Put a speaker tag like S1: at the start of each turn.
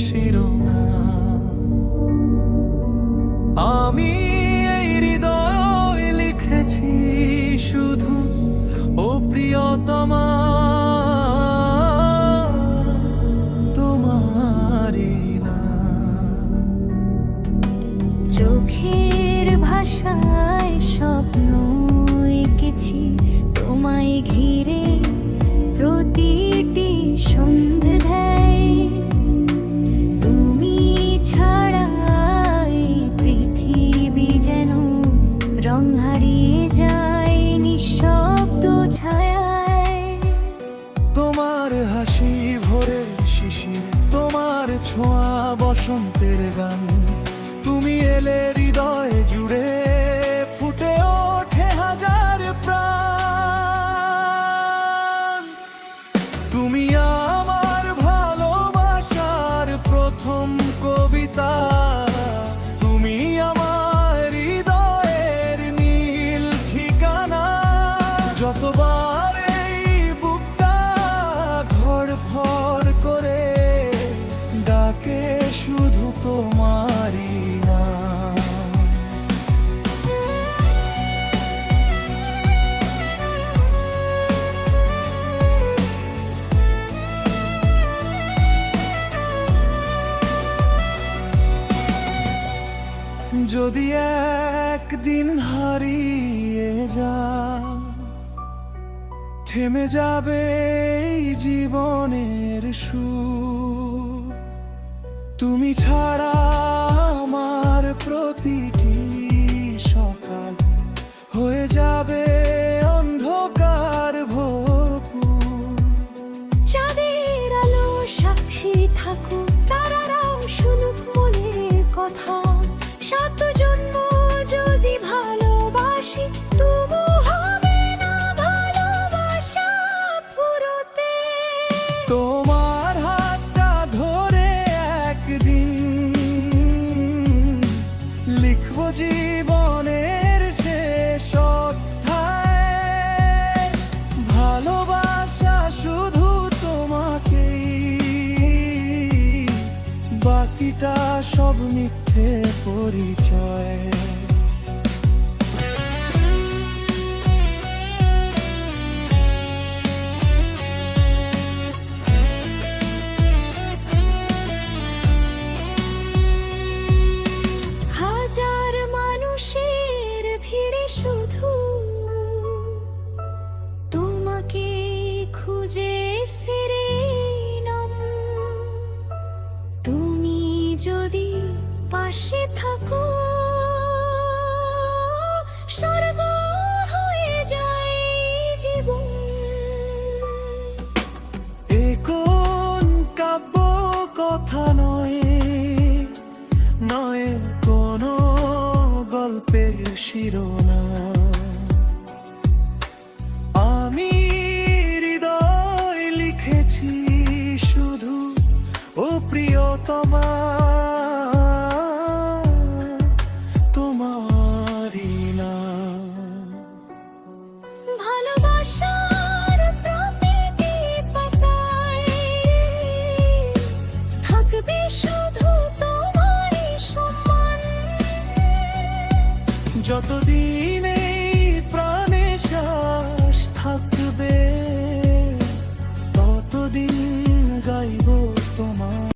S1: শিরোনাম। আমি এই হৃদয় লিখেছি শুধু ও প্রিয়তমা তোমারই নাম।
S2: চোখের ভাষায় স্বপ্ন এঁকেছি তোমায় ঘিরে, প্রতিটি সন্ধ্যায় তুমি ছাড়া এই পৃথিবী যেন রং হারিয়ে যায় নিঃশব্দ ছায়ায়।
S1: তোমার হাসি ভোরের শিশির, তোমার ছোঁয়া বসন্তের গান, তুমি এলে হৃদয় জুড়ে ফুটে ওঠে হাজার প্রাণ। তুমি আমার ভালোবাসার প্রথম কবিতা, তুমি আমার হৃদয়ের নীল ঠিকানা। যতবার এই বুকটা ধড়ফড় করে ডাকে শুধু তোমারই নাম। যদি একদিন হারিয়ে যাও, থেমে যাবে এই জীবনের সুর। তুমি ছাড়া আমার প্রতিটি সকাল হয়ে যাবে অন্ধকার ভরপুর।
S2: চাঁদের আলো সাক্ষী থাকুক, তারারাও শুনুক মনের কথা। শত জন্ম যদি ভালোবাসি, তবু হবে না ভালোবাসা ফুরোতে।
S1: তোমার হাতটা ধরে একদিন লিখবো জীবনের শেষ অধ্যায়। ভালোবাসা শুধু তোমাকেই, বাকিটা সব মিথ্যে পরিচয়।
S2: হাজার মানুষের ভিড়ে শুধু তোমাকে খুঁজে ফিরে নাম। তুমি যদি পাশে থাকো, স্বর্গ হয়ে যায় জীবন।
S1: এ কোন কাব্য কথা নয়, নয় কোনো গল্পের শিরোনাম। আমি হৃদয় লিখেছি শুধু ও প্রিয়তমা তোমারই নাম।
S2: ভালোবাসার প্রতিটি পাতায় থাকবে শুধু তোমারই সম্মান।
S1: যতদিন